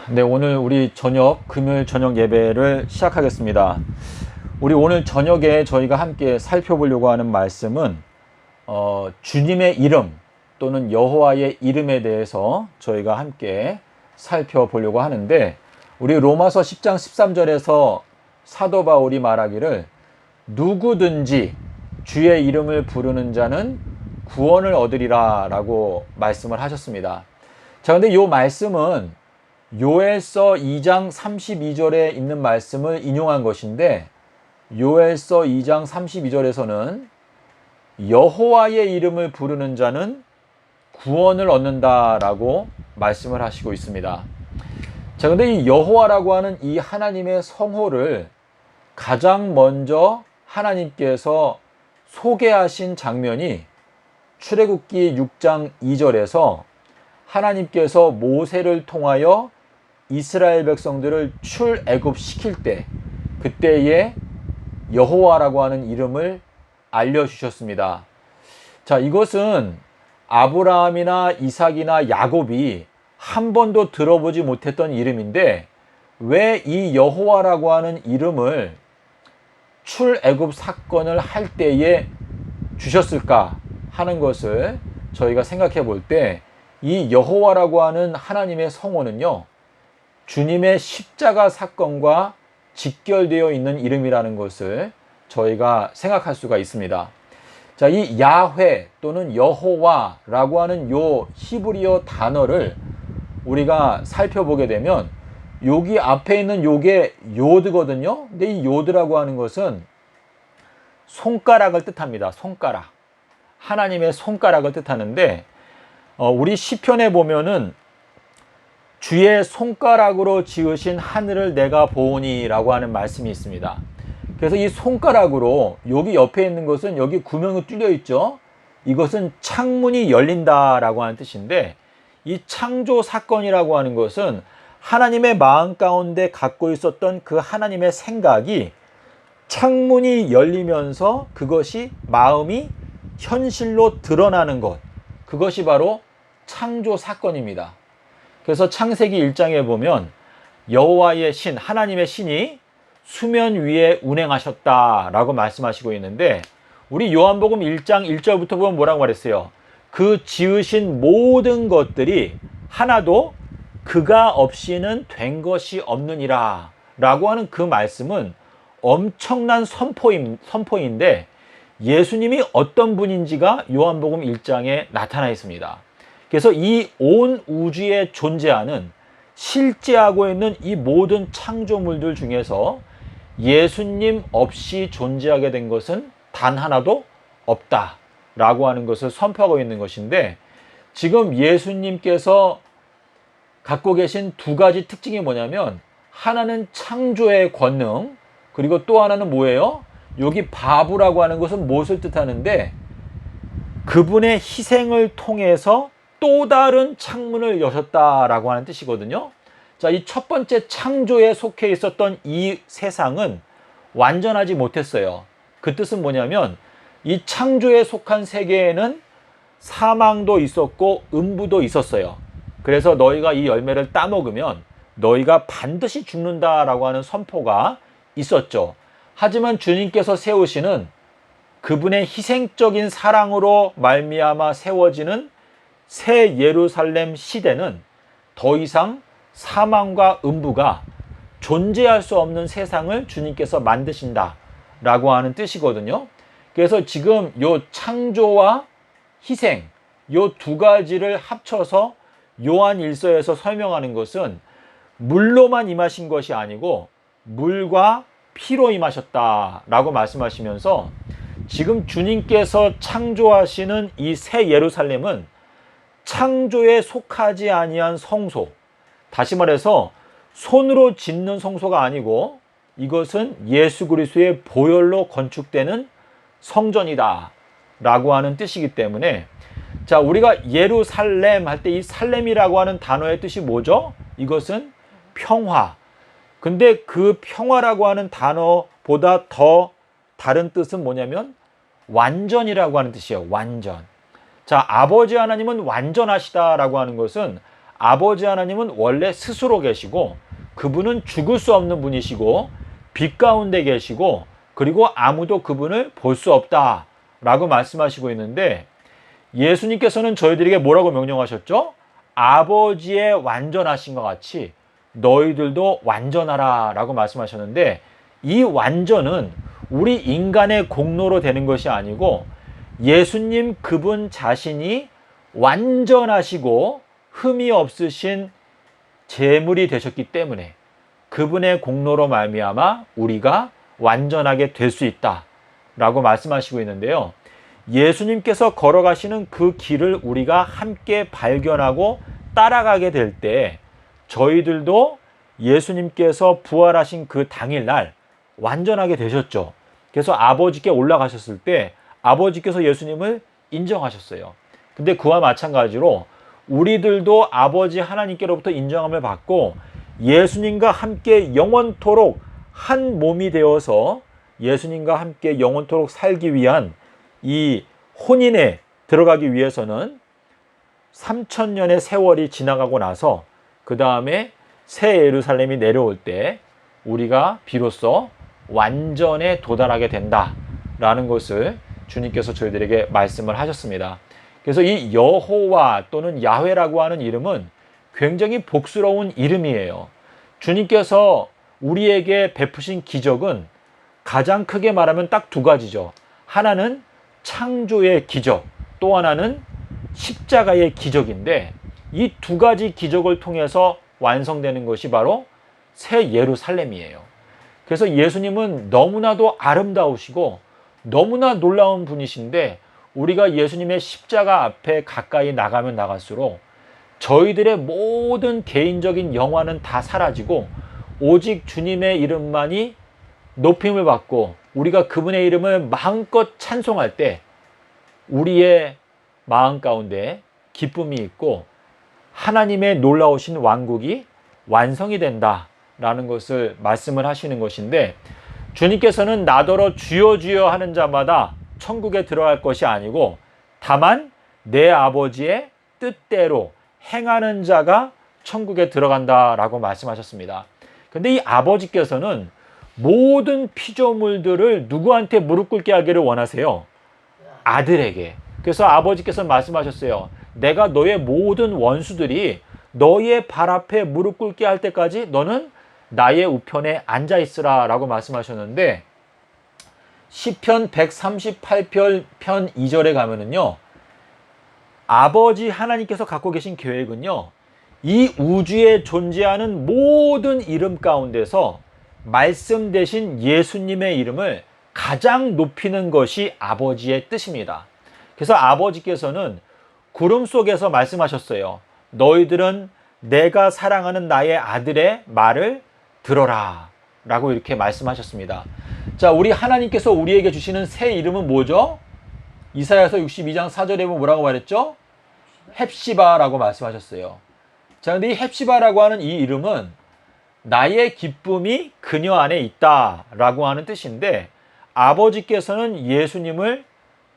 네, 오늘 우리 금요일 저녁 예배를 시작하겠습니다. 우리 오늘 저녁에 저희가 함께 살펴보려고 하는 말씀은 주님의 이름 또는 여호와의 이름에 대해서 저희가 함께 살펴보려고 하는데, 우리 로마서 10장 13절에서 사도 바울이 말하기를 누구든지 주의 이름을 부르는 자는 구원을 얻으리라 라고 말씀을 하셨습니다. 자, 근데 이 말씀은 요엘서 2장 32절에 있는 말씀을 인용한 것인데, 요엘서 2장 32절에서는 여호와의 이름을 부르는 자는 구원을 얻는다라고 말씀을 하시고 있습니다. 자, 근데 이 여호와라고 하는 이 하나님의 성호를 가장 먼저 하나님께서 소개하신 장면이 출애굽기 6장 2절에서 하나님께서 모세를 통하여 이스라엘 백성들을 출애굽시킬 때, 그때에 여호와라고 하는 이름을 알려주셨습니다. 자, 이것은 아브라함이나 이삭이나 야곱이 한 번도 들어보지 못했던 이름인데, 왜 이 여호와라고 하는 이름을 출애굽 사건을 할 때에 주셨을까 하는 것을 저희가 생각해 볼 때, 이 여호와라고 하는 하나님의 성호는요, 주님의 십자가 사건과 직결되어 있는 이름이라는 것을 저희가 생각할 수가 있습니다. 자, 이 야훼 또는 여호와라고 하는 요 히브리어 단어를 우리가 살펴보게 되면, 여기 앞에 있는 요게 요드거든요. 근데 이 요드라고 하는 것은 손가락을 뜻합니다. 손가락. 하나님의 손가락을 뜻하는데, 우리 시편에 보면은 주의 손가락으로 지으신 하늘을 내가 보오니 라고 하는 말씀이 있습니다. 그래서 이 손가락으로, 여기 옆에 있는 것은 여기 구멍이 뚫려 있죠. 이것은 창문이 열린다 라고 하는 뜻인데, 이 창조 사건이라고 하는 것은 하나님의 마음 가운데 갖고 있었던 그 하나님의 생각이 창문이 열리면서 그것이 마음이 현실로 드러나는 것, 그것이 바로 창조 사건입니다. 그래서 창세기 1장에 보면 여호와의 신, 하나님의 신이 수면 위에 운행하셨다라고 말씀하시고 있는데, 우리 요한복음 1장 1절부터 보면 뭐라고 말했어요? 그 지으신 모든 것들이 하나도 그가 없이는 된 것이 없느니라 라고 하는 그 말씀은 엄청난 선포인데, 예수님이 어떤 분인지가 요한복음 1장에 나타나 있습니다. 그래서 이 온 우주에 존재하는, 실제하고 있는 이 모든 창조물들 중에서 예수님 없이 존재하게 된 것은 단 하나도 없다라고 하는 것을 선포하고 있는 것인데, 지금 예수님께서 갖고 계신 두 가지 특징이 뭐냐면, 하나는 창조의 권능, 그리고 또 하나는 뭐예요? 여기 바브라고 하는 것은 무엇을 뜻하는데, 그분의 희생을 통해서 또 다른 창문을 여셨다라고 하는 뜻이거든요. 자, 이 첫 번째 창조에 속해 있었던 이 세상은 완전하지 못했어요. 그 뜻은 뭐냐면, 이 창조에 속한 세계에는 사망도 있었고 음부도 있었어요. 그래서 너희가 이 열매를 따먹으면 너희가 반드시 죽는다라고 하는 선포가 있었죠. 하지만 주님께서 세우시는 그분의 희생적인 사랑으로 말미암아 세워지는 새 예루살렘 시대는 더 이상 사망과 음부가 존재할 수 없는 세상을 주님께서 만드신다 라고 하는 뜻이거든요. 그래서 지금 요 창조와 희생, 요 두 가지를 합쳐서 요한 1서에서 설명하는 것은 물로만 임하신 것이 아니고 물과 피로 임하셨다라고 말씀하시면서, 지금 주님께서 창조하시는 이 새 예루살렘은 창조에 속하지 아니한 성소, 다시 말해서 손으로 짓는 성소가 아니고 이것은 예수 그리스도의 보혈로 건축되는 성전이다 라고 하는 뜻이기 때문에, 자, 우리가 예루살렘 할 때 이 살렘이라고 하는 단어의 뜻이 뭐죠? 이것은 평화. 근데 그 평화라고 하는 단어보다 더 다른 뜻은 뭐냐면 완전이라고 하는 뜻이에요. 완전. 자, 아버지 하나님은 완전하시다라고 하는 것은 아버지 하나님은 원래 스스로 계시고 그분은 죽을 수 없는 분이시고 빛 가운데 계시고 그리고 아무도 그분을 볼 수 없다라고 말씀하시고 있는데 예수님께서는 저희들에게 뭐라고 명령하셨죠? 아버지의 완전하신 것 같이 너희들도 완전하라 라고 말씀하셨는데 이 완전은 우리 인간의 공로로 되는 것이 아니고 예수님 그분 자신이 완전하시고 흠이 없으신 제물이 되셨기 때문에 그분의 공로로 말미암아 우리가 완전하게 될 수 있다라고 말씀하시고 있는데요. 예수님께서 걸어가시는 그 길을 우리가 함께 발견하고 따라가게 될 때 저희들도 예수님께서 부활하신 그 당일날 완전하게 되셨죠. 그래서 아버지께 올라가셨을 때 아버지께서 예수님을 인정하셨어요. 근데 그와 마찬가지로 우리들도 아버지 하나님께로부터 인정함을 받고 예수님과 함께 영원토록 한 몸이 되어서 예수님과 함께 영원토록 살기 위한 이 혼인에 들어가기 위해서는 3000년의 세월이 지나가고 나서 그 다음에 새 예루살렘이 내려올 때 우리가 비로소 완전에 도달하게 된다라는 것을 주님께서 저희들에게 말씀을 하셨습니다. 그래서 이 여호와 또는 야훼라고 하는 이름은 굉장히 복스러운 이름이에요. 주님께서 우리에게 베푸신 기적은 가장 크게 말하면 딱 두 가지죠. 하나는 창조의 기적, 또 하나는 십자가의 기적인데 이 두 가지 기적을 통해서 완성되는 것이 바로 새 예루살렘이에요. 그래서 예수님은 너무나도 아름다우시고 너무나 놀라운 분이신데 우리가 예수님의 십자가 앞에 가까이 나가면 나갈수록 저희들의 모든 개인적인 영화는 다 사라지고 오직 주님의 이름만이 높임을 받고 우리가 그분의 이름을 마음껏 찬송할 때 우리의 마음 가운데 기쁨이 있고 하나님의 놀라우신 왕국이 완성이 된다라는 것을 말씀을 하시는 것인데 주님께서는 나더러 주여 주여 하는 자마다 천국에 들어갈 것이 아니고 다만 내 아버지의 뜻대로 행하는 자가 천국에 들어간다라고 말씀하셨습니다. 근데 이 아버지께서는 모든 피조물들을 누구한테 무릎 꿇게 하기를 원하세요? 아들에게. 그래서 아버지께서 말씀하셨어요. 내가 너의 모든 원수들이 너의 발 앞에 무릎 꿇게 할 때까지 너는 나의 우편에 앉아 있으라 라고 말씀하셨는데 시편 138편 2절에 가면은요. 아버지 하나님께서 갖고 계신 계획은요. 이 우주에 존재하는 모든 이름 가운데서 말씀 대신 예수님의 이름을 가장 높이는 것이 아버지의 뜻입니다. 그래서 아버지께서는 구름 속에서 말씀하셨어요. 너희들은 내가 사랑하는 나의 아들의 말을 들어라 라고 이렇게 말씀하셨습니다. 자, 우리 하나님께서 우리에게 주시는 새 이름은 뭐죠? 이사야서 62장 4절에 보면 뭐라고 말했죠? 헵시바라고 말씀하셨어요. 자, 근데 이 헵시바라고 하는 이 이름은 나의 기쁨이 그녀 안에 있다라고 하는 뜻인데 아버지께서는 예수님을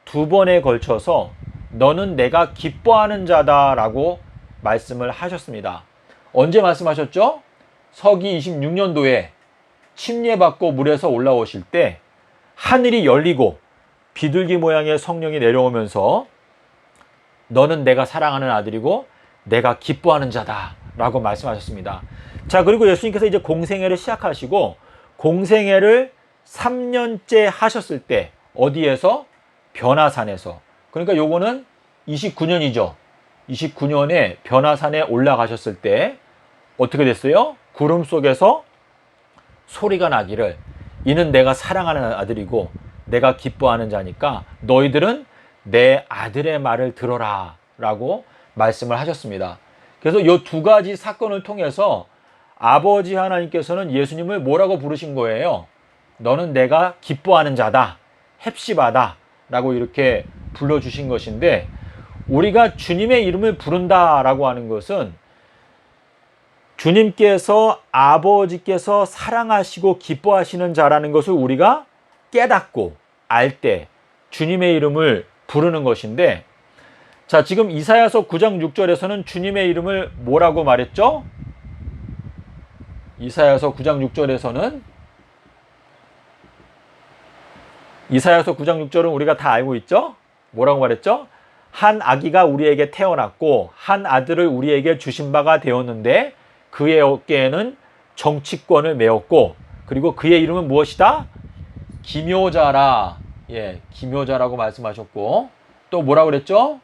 두 번에 걸쳐서 너는 내가 기뻐하는 자다라고 말씀을 하셨습니다. 언제 말씀하셨죠? 서기 26년도에 침례받고 물에서 올라오실 때 하늘이 열리고 비둘기 모양의 성령이 내려오면서 너는 내가 사랑하는 아들이고 내가 기뻐하는 자다라고 말씀하셨습니다. 자, 그리고 예수님께서 이제 공생애를 시작하시고 공생애를 3년째 하셨을 때 어디에서? 변화산에서. 그러니까 요거는 29년이죠. 29년에 변화산에 올라가셨을 때 어떻게 됐어요? 구름 속에서 소리가 나기를 이는 내가 사랑하는 아들이고 내가 기뻐하는 자니까 너희들은 내 아들의 말을 들어라 라고 말씀을 하셨습니다. 그래서 이 두 가지 사건을 통해서 아버지 하나님께서는 예수님을 뭐라고 부르신 거예요? 너는 내가 기뻐하는 자다, 헵시바다 라고 이렇게 불러주신 것인데 우리가 주님의 이름을 부른다라고 하는 것은 주님께서 아버지께서 사랑하시고 기뻐하시는 자라는 것을 우리가 깨닫고 알 때 주님의 이름을 부르는 것인데 자, 지금 이사야서 9장 6절에서는 주님의 이름을 뭐라고 말했죠? 이사야서 9장 6절에서는 이사야서 9장 6절은 우리가 다 알고 있죠? 뭐라고 말했죠? 한 아기가 우리에게 태어났고 한 아들을 우리에게 주신 바가 되었는데 그의 어깨에는 정치권을 메었고 그리고 그의 이름은 무엇이다? 기묘자라. 예, 기묘자라고 말씀하셨고 또 뭐라고 그랬죠?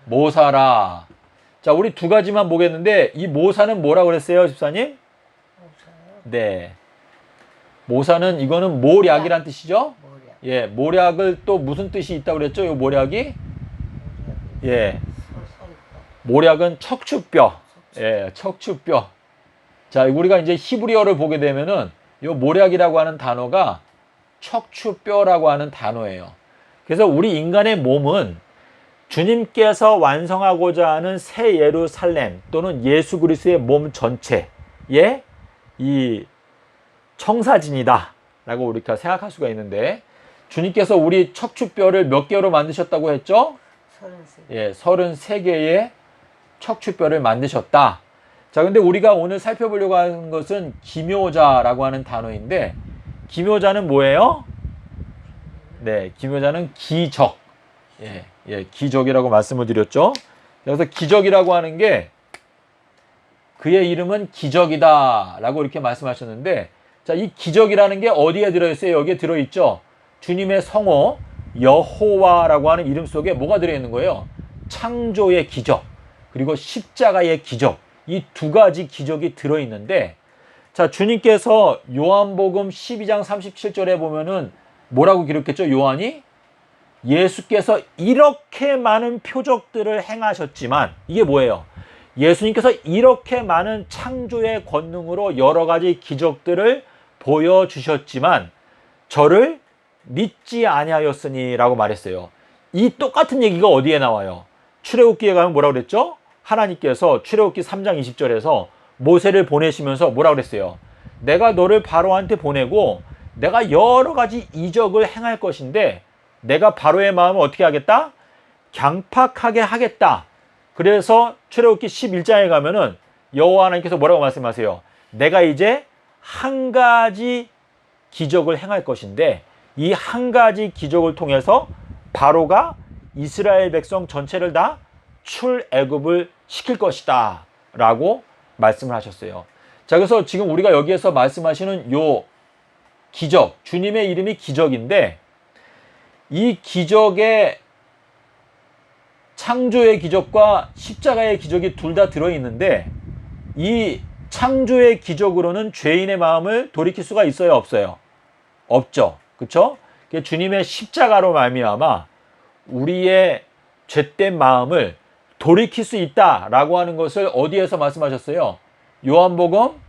모사라. 자, 우리 두 가지만 보겠는데 이 모사는 뭐라고 그랬어요, 집사님? 네. 모사는 이거는 모략이란 뜻이죠? 예, 모략을 또 무슨 뜻이 있다고 그랬죠? 이 모략이? 예. 모략은 척추뼈. 예, 척추뼈. 자, 우리가 이제 히브리어를 보게 되면은 이 모략이라고 하는 단어가 척추뼈라고 하는 단어예요. 그래서 우리 인간의 몸은 주님께서 완성하고자 하는 새 예루살렘 또는 예수 그리스도의 몸 전체의 이 청사진이다 라고 우리가 생각할 수가 있는데 주님께서 우리 척추뼈를 몇 개로 만드셨다고 했죠? 33개. 예, 33개의 척추뼈를 만드셨다. 자, 근데 우리가 오늘 살펴보려고 하는 것은 기묘자라고 하는 단어인데 기묘자는 뭐예요? 네, 기묘자는 기적. 기적이라고 말씀을 드렸죠. 그래서 기적이라고 하는 게 그의 이름은 기적이다 라고 이렇게 말씀하셨는데 자, 이 기적이라는 게 어디에 들어있어요? 여기에 들어있죠. 주님의 성호 여호와라고 하는 이름 속에 뭐가 들어있는 거예요? 창조의 기적 그리고 십자가의 기적 이 두 가지 기적이 들어있는데 자, 주님께서 요한복음 12장 37절에 보면은 뭐라고 기록했죠? 요한이 예수께서 이렇게 많은 표적들을 행하셨지만 이게 뭐예요? 예수님께서 이렇게 많은 창조의 권능으로 여러 가지 기적들을 보여주셨지만 저를 믿지 아니하였으니 라고 말했어요. 이 똑같은 얘기가 어디에 나와요? 출애굽기에 가면 뭐라고 그랬죠? 하나님께서 출애굽기 3장 20절에서 모세를 보내시면서 뭐라고 그랬어요? 내가 너를 바로한테 보내고 내가 여러 가지 이적을 행할 것인데 내가 바로의 마음을 어떻게 하겠다? 강팍하게 하겠다. 그래서 출애굽기 11장에 가면은 여호와 하나님께서 뭐라고 말씀하세요? 내가 이제 한 가지 기적을 행할 것인데 이 한 가지 기적을 통해서 바로가 이스라엘 백성 전체를 다 출애굽을 시킬 것이다 라고 말씀을 하셨어요. 자, 그래서 지금 우리가 여기에서 말씀하시는 요 기적, 주님의 이름이 기적인데 이 기적에 창조의 기적과 십자가의 기적이 둘 다 들어있는데 이 창조의 기적으로는 죄인의 마음을 돌이킬 수가 있어요, 없어요? 없죠. 그렇죠? 주님의 십자가로 말미암아 우리의 죄된 마음을 돌이킬 수 있다라고 하는 것을 어디에서 말씀하셨어요? 요한복음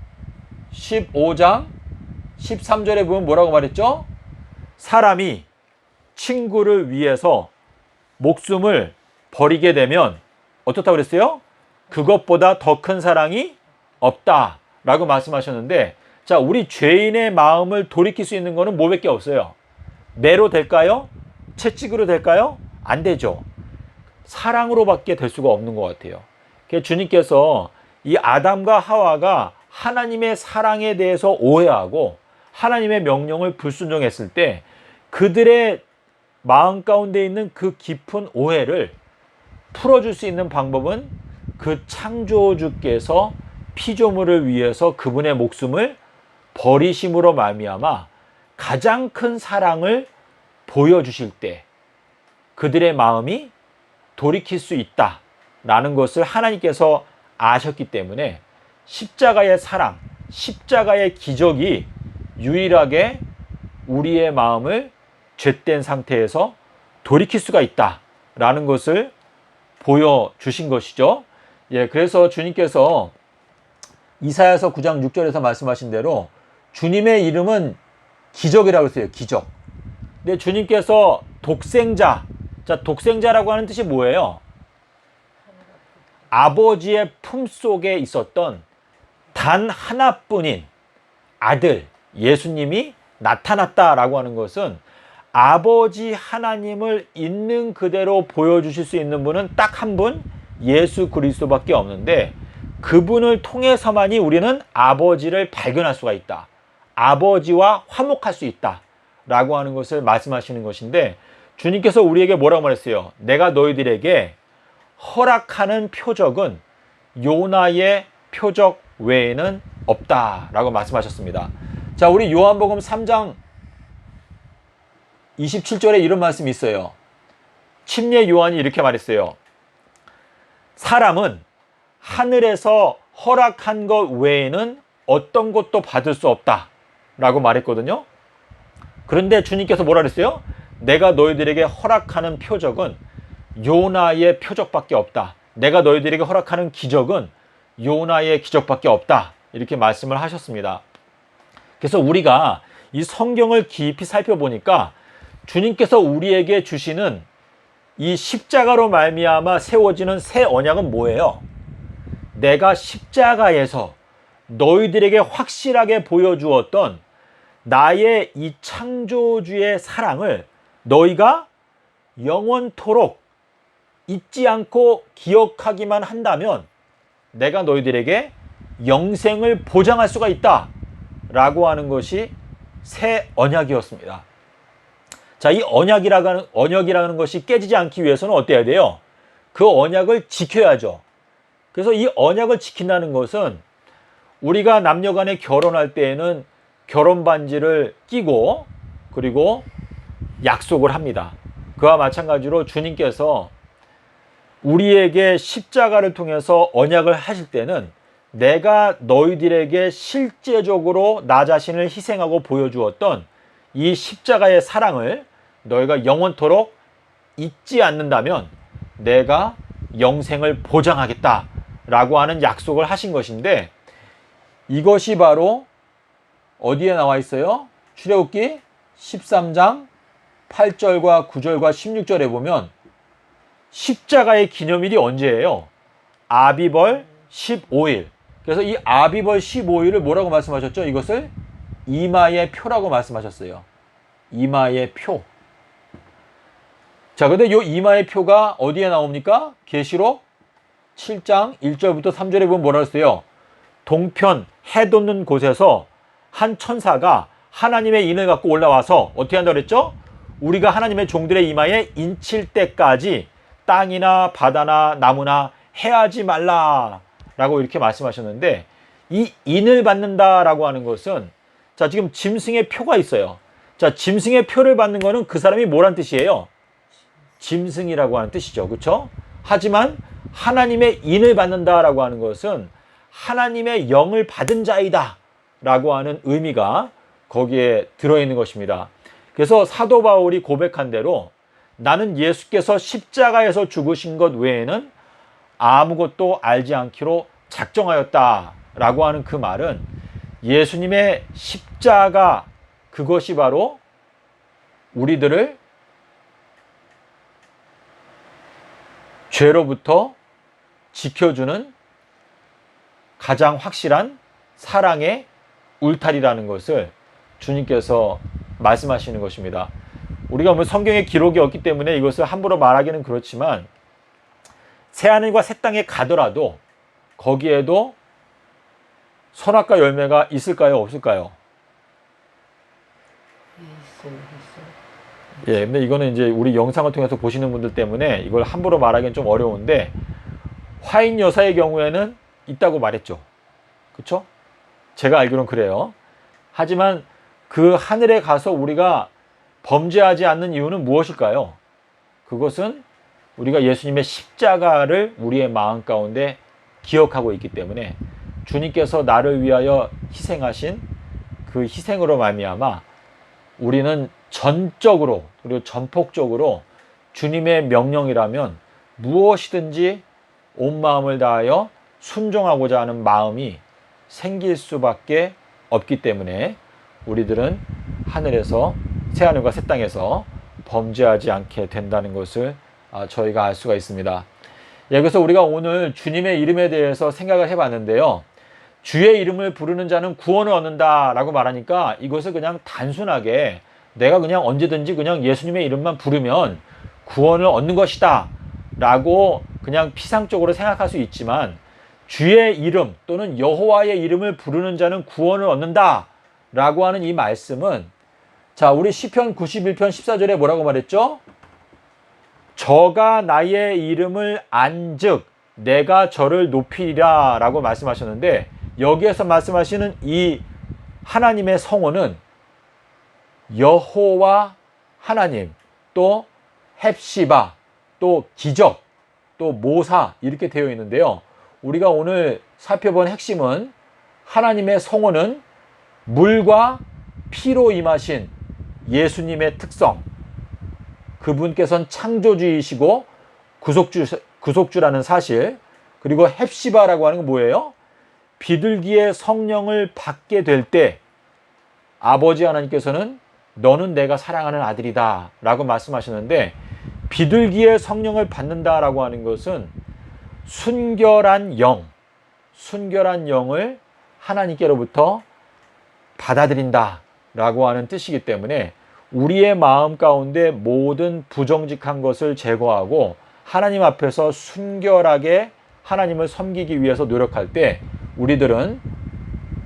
15장 13절에 보면 뭐라고 말했죠? 사람이 친구를 위해서 목숨을 버리게 되면 어떻다고 그랬어요? 그것보다 더 큰 사랑이 없다 라고 말씀하셨는데 자, 우리 죄인의 마음을 돌이킬 수 있는 거는 뭐밖에 없어요? 매로 될까요? 채찍으로 될까요? 안 되죠. 사랑으로밖에 될 수가 없는 것 같아요. 주님께서 이 아담과 하와가 하나님의 사랑에 대해서 오해하고 하나님의 명령을 불순종했을 때 그들의 마음 가운데 있는 그 깊은 오해를 풀어줄 수 있는 방법은 그 창조주께서 피조물을 위해서 그분의 목숨을 버리심으로 말미암아 가장 큰 사랑을 보여주실 때 그들의 마음이 돌이킬 수 있다라는 것을 하나님께서 아셨기 때문에 십자가의 사랑, 십자가의 기적이 유일하게 우리의 마음을 죄된 상태에서 돌이킬 수가 있다라는 것을 보여주신 것이죠. 예, 그래서 주님께서 이사야서 9장 6절에서 말씀하신 대로 주님의 이름은 기적이라고 했어요. 기적. 근데 주님께서 독생자, 자, 독생자라고 하는 뜻이 뭐예요? 아버지의 품속에 있었던 단 하나뿐인 아들 예수님이 나타났다라고 하는 것은 아버지 하나님을 있는 그대로 보여주실 수 있는 분은 딱 한 분, 예수 그리스도밖에 없는데, 그분을 통해서만이 우리는 아버지를 발견할 수가 있다. 아버지와 화목할 수 있다. 라고 하는 것을 말씀하시는 것인데, 주님께서 우리에게 뭐라고 말했어요? 내가 너희들에게 허락하는 표적은 요나의 표적 외에는 없다. 라고 말씀하셨습니다. 자, 우리 요한복음 3장 27절에 이런 말씀이 있어요. 침례 요한이 이렇게 말했어요. 사람은 하늘에서 허락한 것 외에는 어떤 것도 받을 수 없다. 라고 말했거든요. 그런데 주님께서 뭐라 그랬어요? 내가 너희들에게 허락하는 표적은 요나의 표적밖에 없다. 내가 너희들에게 허락하는 기적은 요나의 기적밖에 없다. 이렇게 말씀을 하셨습니다. 그래서 우리가 이 성경을 깊이 살펴보니까 주님께서 우리에게 주시는 이 십자가로 말미암아 세워지는 새 언약은 뭐예요? 내가 십자가에서 너희들에게 확실하게 보여주었던 나의 이 창조주의 사랑을 너희가 영원토록 잊지 않고 기억하기만 한다면 내가 너희들에게 영생을 보장할 수가 있다 라고 하는 것이 새 언약이었습니다. 자, 이 언약이라는 것이 깨지지 않기 위해서는 어때야 돼요? 그 언약을 지켜야죠. 그래서 이 언약을 지킨다는 것은 우리가 남녀간에 결혼할 때에는 결혼 반지를 끼고 그리고 약속을 합니다. 그와 마찬가지로 주님께서 우리에게 십자가를 통해서 언약을 하실 때는 내가 너희들에게 실제적으로 나 자신을 희생하고 보여주었던 이 십자가의 사랑을 너희가 영원토록 잊지 않는다면 내가 영생을 보장하겠다라고 하는 약속을 하신 것인데, 이것이 바로 어디에 나와 있어요? 출애굽기 13장 8절과 9절과 16절에 보면 십자가의 기념일이 언제예요? 아비벌 15일. 그래서 이 아비벌 15일을 뭐라고 말씀하셨죠? 이것을 이마의 표라고 말씀하셨어요. 이마의 표. 자, 근데 이 이마의 표가 어디에 나옵니까? 계시록 7장 1절부터 3절에 보면 뭐라 했어요? 동편 해 돋는 곳에서 한 천사가 하나님의 인을 갖고 올라와서 어떻게 한다고 그랬죠? 우리가 하나님의 종들의 이마에 인칠 때까지 땅이나 바다나 나무나 해하지 말라 라고 이렇게 말씀하셨는데, 이 인을 받는다라고 하는 것은, 자, 지금 짐승의 표가 있어요. 자, 짐승의 표를 받는 거는 그 사람이 뭐란 뜻이에요? 짐승이라고 하는 뜻이죠. 그렇죠? 하지만 하나님의 인을 받는다라고 하는 것은 하나님의 영을 받은 자이다 라고 하는 의미가 거기에 들어있는 것입니다. 그래서 사도 바울이 고백한 대로 나는 예수께서 십자가에서 죽으신 것 외에는 아무것도 알지 않기로 작정하였다라고 하는 그 말은 예수님의 십자가, 그것이 바로 우리들을 죄로부터 지켜주는 가장 확실한 사랑의 울타리라는 것을 주님께서 말씀하시는 것입니다. 우리가 뭐 성경에 기록이 없기 때문에 이것을 함부로 말하기는 그렇지만, 새하늘과 새 땅에 가더라도 거기에도 선악과 열매가 있을까요? 없을까요? 예, 근데 이거는 이제 우리 영상을 통해서 보시는 분들 때문에 이걸 함부로 말하기는 좀 어려운데, 화인 여사의 경우에는 있다고 말했죠. 그쵸? 제가 알기로는 그래요. 하지만 그 하늘에 가서 우리가 범죄하지 않는 이유는 무엇일까요? 그것은 우리가 예수님의 십자가를 우리의 마음 가운데 기억하고 있기 때문에, 주님께서 나를 위하여 희생하신 그 희생으로 말미암아 우리는 전적으로 그리고 전폭적으로 주님의 명령이라면 무엇이든지 온 마음을 다하여 순종하고자 하는 마음이 생길 수밖에 없기 때문에 우리들은 하늘에서, 새하늘과 새 땅에서 범죄하지 않게 된다는 것을 저희가 알 수가 있습니다. 예, 그래서 우리가 오늘 주님의 이름에 대해서 생각을 해봤는데요. 주의 이름을 부르는 자는 구원을 얻는다 라고 말하니까 이것을 그냥 단순하게 내가 그냥 언제든지 그냥 예수님의 이름만 부르면 구원을 얻는 것이다 라고 그냥 피상적으로 생각할 수 있지만, 주의 이름 또는 여호와의 이름을 부르는 자는 구원을 얻는다 라고 하는 이 말씀은, 자, 우리 시편 91편 14절에 뭐라고 말했죠? 저가 나의 이름을 안즉 내가 저를 높이리라 라고 말씀하셨는데, 여기에서 말씀하시는 이 하나님의 성호는 여호와 하나님, 또 헵시바, 또 기적, 또 모사 이렇게 되어 있는데요. 우리가 오늘 살펴본 핵심은 하나님의 성호는 물과 피로 임하신 예수님의 특성, 그분께서는 창조주이시고 구속주라는 사실, 그리고 헵시바라고 하는 건 뭐예요? 비둘기의 성령을 받게 될 때 아버지 하나님께서는 너는 내가 사랑하는 아들이다 라고 말씀하셨는데, 비둘기의 성령을 받는다라고 하는 것은 순결한 영을 하나님께로부터 받아들인다 라고 하는 뜻이기 때문에, 우리의 마음 가운데 모든 부정직한 것을 제거하고 하나님 앞에서 순결하게 하나님을 섬기기 위해서 노력할 때, 우리들은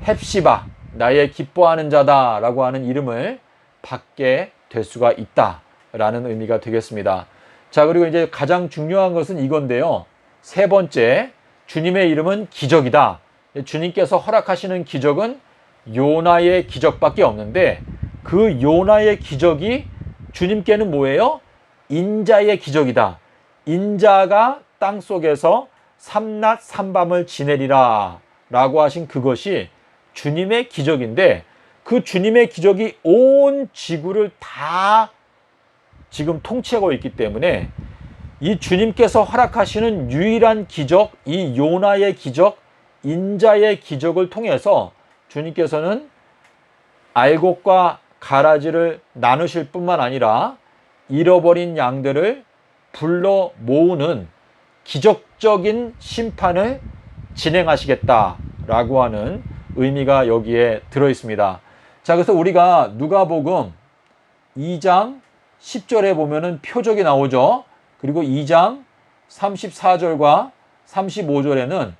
헵시바, 나의 기뻐하는 자다 라고 하는 이름을 받게 될 수가 있다 라는 의미가 되겠습니다. 자, 그리고 이제 가장 중요한 것은 이건데요. 세 번째, 주님의 이름은 기적이다. 주님께서 허락하시는 기적은 요나의 기적밖에 없는데, 그 요나의 기적이 주님께는 뭐예요? 인자의 기적이다. 인자가 땅속에서 삼낮 삼밤을 지내리라 라고 하신 그것이 주님의 기적인데, 그 주님의 기적이 온 지구를 다 지금 통치하고 있기 때문에, 이 주님께서 허락하시는 유일한 기적, 이 요나의 기적, 인자의 기적을 통해서 주님께서는 알곡과 가라지를 나누실 뿐만 아니라 잃어버린 양들을 불러 모으는 기적적인 심판을 진행하시겠다라고 하는 의미가 여기에 들어 있습니다. 자, 그래서 우리가 누가복음 2장 10절에 보면은 표적이 나오죠. 그리고 2장 34절과 35절에는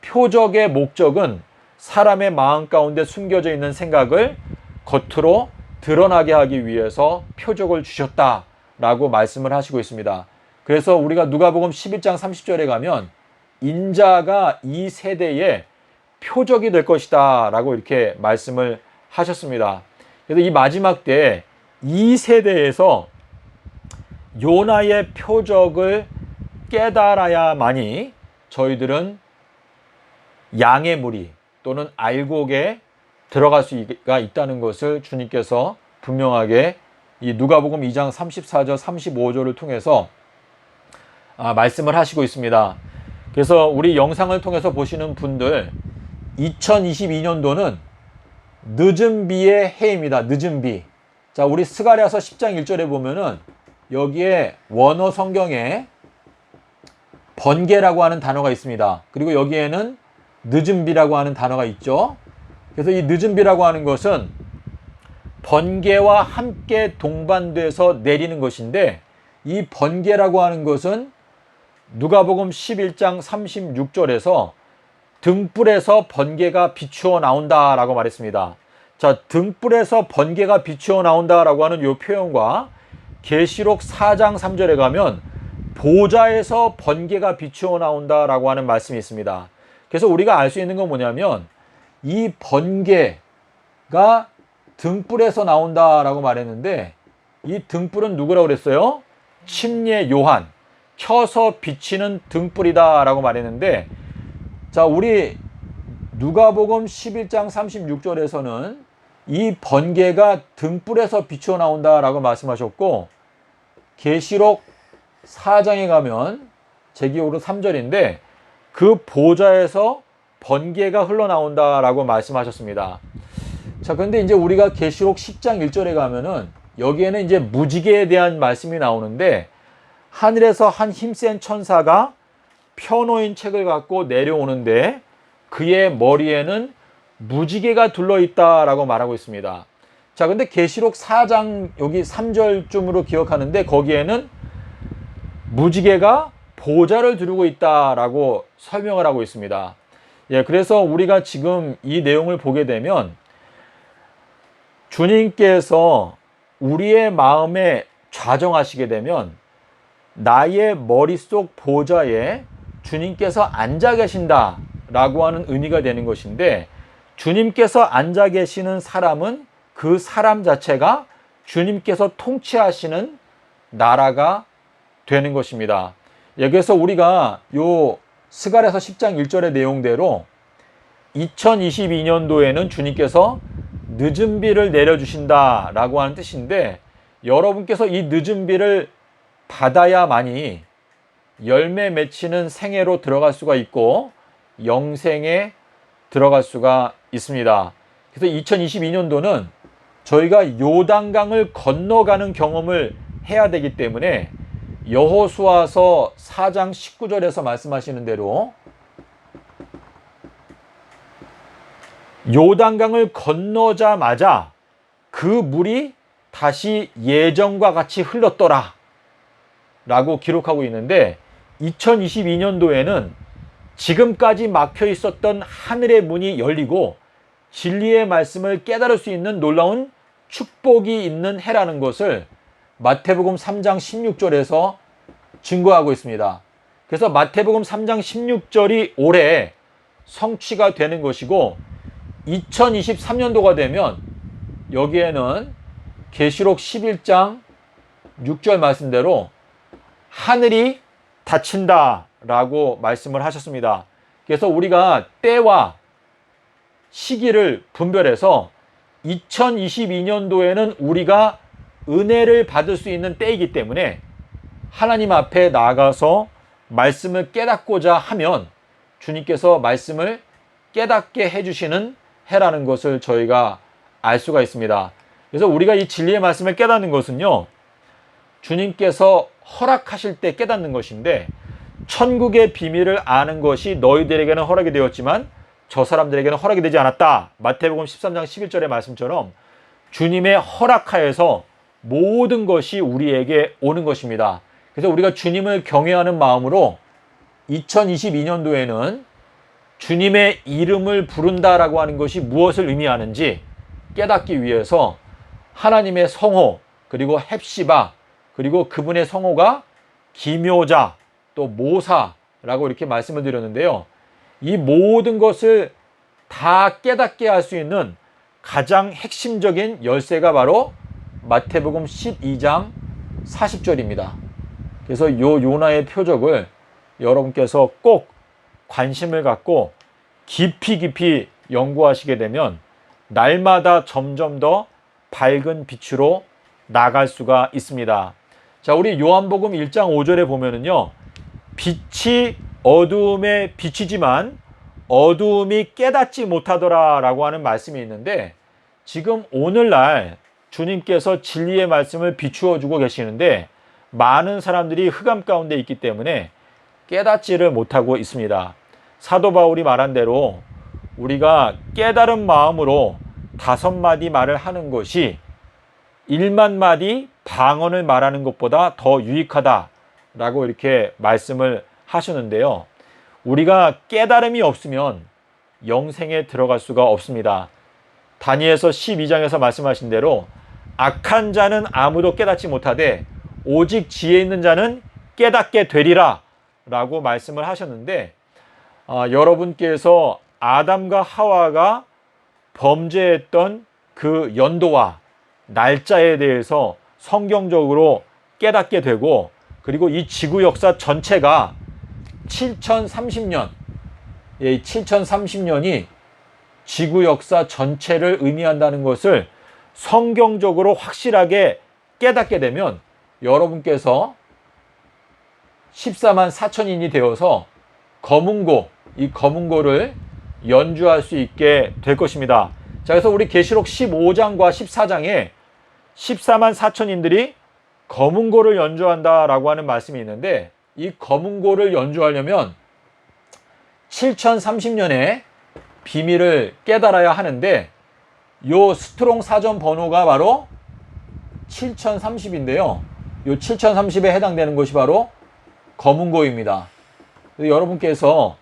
표적의 목적은 사람의 마음 가운데 숨겨져 있는 생각을 겉으로 드러나게 하기 위해서 표적을 주셨다라고 말씀을 하시고 있습니다. 그래서 우리가 누가복음 11장 30절에 가면 인자가 이 세대의 표적이 될 것이다 라고 이렇게 말씀을 하셨습니다. 그래서 이 마지막 때 이 세대에서 요나의 표적을 깨달아야만이 저희들은 양의 무리 또는 알곡에 들어갈 수가 있다는 것을 주님께서 분명하게 이 누가복음 2장 34절 35절을 통해서 말씀을 하시고 있습니다. 그래서 우리 영상을 통해서 보시는 분들, 2022년도는 늦은 비의 해입니다. 늦은 비. 자, 우리 스가랴서 10장 1절에 보면은 여기에 원어 성경에 번개라고 하는 단어가 있습니다. 그리고 여기에는 늦은 비라고 하는 단어가 있죠. 그래서 이 늦은 비라고 하는 것은 번개와 함께 동반돼서 내리는 것인데, 이 번개라고 하는 것은 누가복음 11장 36절에서 등불에서 번개가 비추어 나온다라고 말했습니다. 자, 등불에서 번개가 비추어 나온다라고 하는 이 표현과 계시록 4장 3절에 가면 보좌에서 번개가 비추어 나온다라고 하는 말씀이 있습니다. 그래서 우리가 알 수 있는 건 뭐냐면, 이 번개가 등불에서 나온다라고 말했는데, 이 등불은 누구라고 그랬어요? 침례 요한, 켜서 비치는 등불이다라고 말했는데, 자, 우리 누가복음 11장 36절에서는 이 번개가 등불에서 비추어 나온다라고 말씀하셨고, 계시록 4장에 가면 제 기억으로 3절인데 그 보좌에서 번개가 흘러나온다라고 말씀하셨습니다. 자, 그런데 이제 우리가 계시록 10장 1절에 가면은 여기에는 이제 무지개에 대한 말씀이 나오는데, 하늘에서 한 힘센 천사가 펴놓인 책을 갖고 내려오는데 그의 머리에는 무지개가 둘러있다라고 말하고 있습니다. 자, 근데 계시록 4장 여기 3절쯤으로 기억하는데 거기에는 무지개가 보좌를 두르고 있다라고 설명을 하고 있습니다. 예, 그래서 우리가 지금 이 내용을 보게 되면 주님께서 우리의 마음에 좌정하시게 되면 나의 머릿속 보좌에 주님께서 앉아 계신다라고 하는 의미가 되는 것인데, 주님께서 앉아 계시는 사람은 그 사람 자체가 주님께서 통치하시는 나라가 되는 것입니다. 여기서 우리가 요 스가랴서 10장 1절의 내용대로 2022년도에는 주님께서 늦은 비를 내려주신다라고 하는 뜻인데, 여러분께서 이 늦은 비를 받아야만이 열매 맺히는 생애로 들어갈 수가 있고 영생에 들어갈 수가 있습니다. 그래서 2022년도는 저희가 요단강을 건너가는 경험을 해야 되기 때문에 여호수아서 4장 19절에서 말씀하시는 대로 요단강을 건너자마자 그 물이 다시 예전과 같이 흘렀더라 라고 기록하고 있는데, 2022년도에는 지금까지 막혀 있었던 하늘의 문이 열리고 진리의 말씀을 깨달을 수 있는 놀라운 축복이 있는 해라는 것을 마태복음 3장 16절에서 증거하고 있습니다. 그래서 마태복음 3장 16절이 올해 성취가 되는 것이고, 2023년도가 되면 여기에는 계시록 11장 6절 말씀대로 하늘이 닫힌다라고 말씀을 하셨습니다. 그래서 우리가 때와 시기를 분별해서 2022년도에는 우리가 은혜를 받을 수 있는 때이기 때문에 하나님 앞에 나아가서 말씀을 깨닫고자 하면 주님께서 말씀을 깨닫게 해주시는 해라는 것을 저희가 알 수가 있습니다. 그래서 우리가 이 진리의 말씀을 깨닫는 것은요, 주님께서 허락하실 때 깨닫는 것인데, 천국의 비밀을 아는 것이 너희들에게는 허락이 되었지만 저 사람들에게는 허락이 되지 않았다. 마태복음 13장 11절의 말씀처럼 주님의 허락하에서 모든 것이 우리에게 오는 것입니다. 그래서 우리가 주님을 경외하는 마음으로 2022년도에는 주님의 이름을 부른다라고 하는 것이 무엇을 의미하는지 깨닫기 위해서 하나님의 성호, 그리고 헵시바, 그리고 그분의 성호가 기묘자, 또 모사라고 이렇게 말씀을 드렸는데요. 이 모든 것을 다 깨닫게 할 수 있는 가장 핵심적인 열쇠가 바로 마태복음 12장 40절입니다. 그래서 요 요나의 표적을 여러분께서 꼭 관심을 갖고 깊이 연구하시게 되면 날마다 점점 더 밝은 빛으로 나갈 수가 있습니다. 자, 우리 요한복음 1장 5절에 보면은요, 빛이 어두움에 비치지만 어두움이 깨닫지 못하더라 라고 하는 말씀이 있는데, 지금 오늘날 주님께서 진리의 말씀을 비추어 주고 계시는데 많은 사람들이 흑암 가운데 있기 때문에 깨닫지를 못하고 있습니다. 사도 바울이 말한 대로 우리가 깨달은 마음으로 5마디 말을 하는 것이 1만 마디 방언을 말하는 것보다 더 유익하다라고 이렇게 말씀을 하셨는데요. 우리가 깨달음이 없으면 영생에 들어갈 수가 없습니다. 다니엘서 12장에서 말씀하신 대로 악한 자는 아무도 깨닫지 못하되 오직 지혜 있는 자는 깨닫게 되리라 라고 말씀을 하셨는데, 여러분께서 아담과 하와가 범죄했던 그 연도와 날짜에 대해서 성경적으로 깨닫게 되고, 그리고 이 지구 역사 전체가 7030년, 7030년이 지구 역사 전체를 의미한다는 것을 성경적으로 확실하게 깨닫게 되면 여러분께서 14만 4천인이 되어서 검은고, 이 검은고를 연주할 수 있게 될 것입니다. 자, 그래서 우리 계시록 15장과 14장에 14만 4천인들이 검은고를 연주한다라고 하는 말씀이 있는데, 이 검은고를 연주하려면 7030년에 비밀을 깨달아야 하는데, 요 스트롱 사전 번호가 바로 7030인데요. 요 7030에 해당되는 것이 바로 검은고입니다. 여러분께서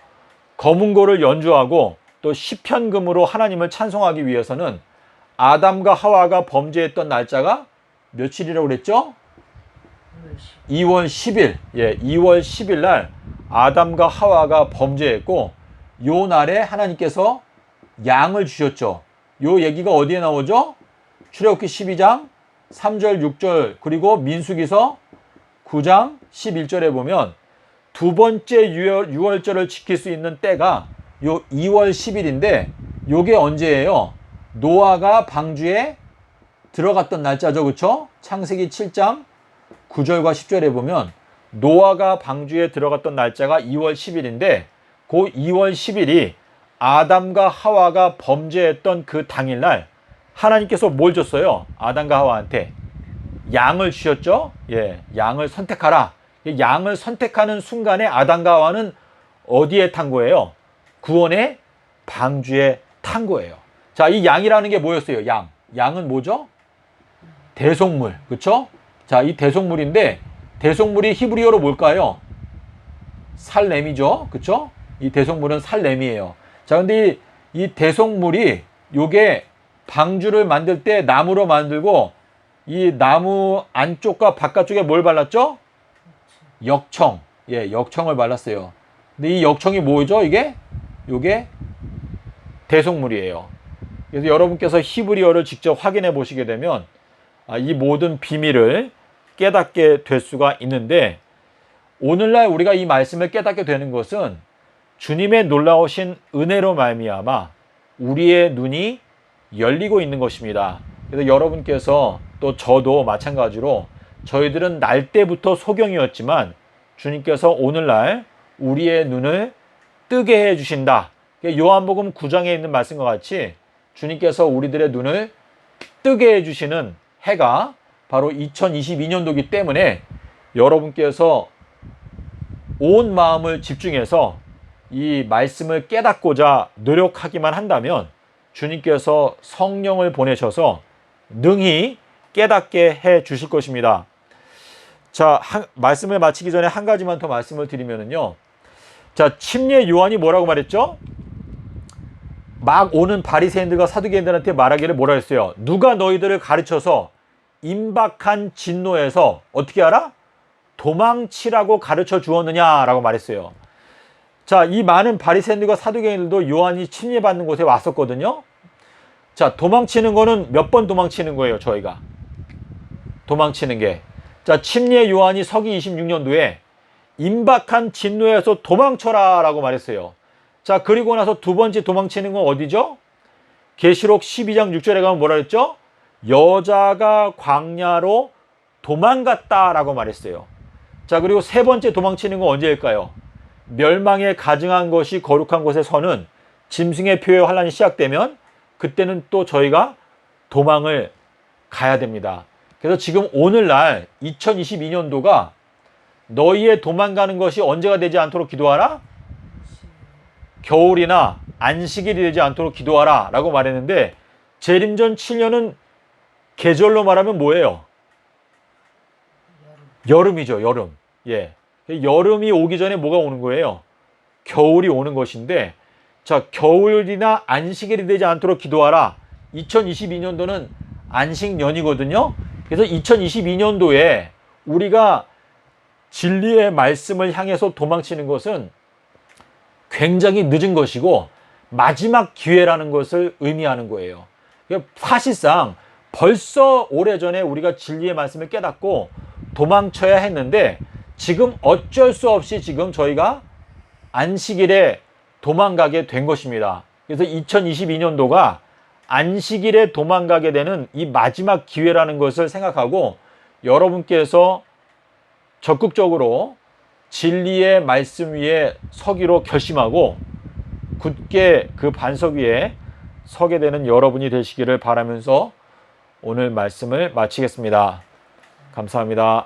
검은고를 연주하고 또 시편금으로 하나님을 찬송하기 위해서는 아담과 하와가 범죄했던 날짜가 며칠이라고 그랬죠? 2월 10일. 예, 2월 10일 날 아담과 하와가 범죄했고 요 날에 하나님께서 양을 주셨죠. 요 얘기가 어디에 나오죠? 출애굽기 12장 3절 6절 그리고 민수기서 9장 11절에 보면 두 번째 유월절을 지킬 수 있는 때가 요 2월 10일인데 요게 언제예요? 노아가 방주에 들어갔던 날짜죠. 그쵸? 창세기 7장 9절과 10절에 보면 노아가 방주에 들어갔던 날짜가 2월 10일인데 그 2월 10일이 아담과 하와가 범죄했던 그 당일날 하나님께서 뭘 줬어요? 아담과 하와한테 양을 주셨죠? 예, 양을 선택하라. 양을 선택하는 순간에 아담과 하와는 어디에 탄 거예요? 구원의 방주에 탄 거예요. 자, 이 양이라는 게 뭐였어요? 양. 양은 뭐죠? 대속물. 그쵸? 자, 이 대속물인데 대속물이 히브리어로 뭘까요? 살렘이죠. 그쵸? 이 대속물은 살렘이에요. 자, 근데 이 대속물이 요게 방주를 만들 때 나무로 만들고 이 나무 안쪽과 바깥쪽에 뭘 발랐죠? 역청. 예, 역청을 발랐어요. 근데 이 역청이 뭐죠? 요게 대속물이에요. 그래서 여러분께서 히브리어를 직접 확인해 보시게 되면 이 모든 비밀을 깨닫게 될 수가 있는데 오늘날 우리가 이 말씀을 깨닫게 되는 것은 주님의 놀라우신 은혜로 말미암아 우리의 눈이 열리고 있는 것입니다. 그래서 여러분께서 또 저도 마찬가지로 저희들은 날 때부터 소경이었지만 주님께서 오늘날 우리의 눈을 뜨게 해주신다. 요한복음 9장에 있는 말씀과 같이 주님께서 우리들의 눈을 뜨게 해주시는 해가 바로 2022년도이기 때문에 여러분께서 온 마음을 집중해서 이 말씀을 깨닫고자 노력하기만 한다면 주님께서 성령을 보내셔서 능히 깨닫게 해 주실 것입니다. 자, 말씀을 마치기 전에 한 가지만 더 말씀을 드리면요. 자, 침례 요한이 뭐라고 말했죠? 막 오는 바리새인들과 사두개인들한테 말하기를 뭐라 했어요? 누가 너희들을 가르쳐서 임박한 진노에서 어떻게 하라? 도망치라고 가르쳐 주었느냐라고 말했어요. 자, 이 많은 바리새인들과 사두개인들도 요한이 침례받는 곳에 왔었거든요. 자, 도망치는 거는 몇 번 도망치는 거예요, 저희가. 도망치는 게. 자, 침례 요한이 서기 26년도에 임박한 진노에서 도망쳐라 라고 말했어요. 자, 그리고 나서 두 번째 도망치는 건 어디죠? 계시록 12장 6절에 가면 뭐라 그랬죠? 여자가 광야로 도망갔다 라고 말했어요. 자, 그리고 세 번째 도망치는 건 언제일까요? 멸망에 가증한 것이 거룩한 곳에 서는 짐승의 표의 환란이 시작되면 그때는 또 저희가 도망을 가야 됩니다. 그래서 지금 오늘날 2022년도가 너희의 도망가는 것이 언제가 되지 않도록 기도하라? 겨울이나 안식일이 되지 않도록 기도하라 라고 말했는데 재림전 7년은 계절로 말하면 뭐예요? 여름이죠. 여름. 예. 여름이 오기 전에 뭐가 오는 거예요? 겨울이 오는 것인데 자, 겨울이나 안식일이 되지 않도록 기도하라. 2022년도는 안식년이거든요. 그래서 2022년도에 우리가 진리의 말씀을 향해서 도망치는 것은 굉장히 늦은 것이고 마지막 기회라는 것을 의미하는 거예요. 사실상 벌써 오래전에 우리가 진리의 말씀을 깨닫고 도망쳐야 했는데 지금 어쩔 수 없이 지금 저희가 안식일에 도망가게 된 것입니다. 그래서 2022년도가 안식일에 도망가게 되는 이 마지막 기회라는 것을 생각하고 여러분께서 적극적으로 진리의 말씀 위에 서기로 결심하고 굳게 그 반석 위에 서게 되는 여러분이 되시기를 바라면서 오늘 말씀을 마치겠습니다. 감사합니다.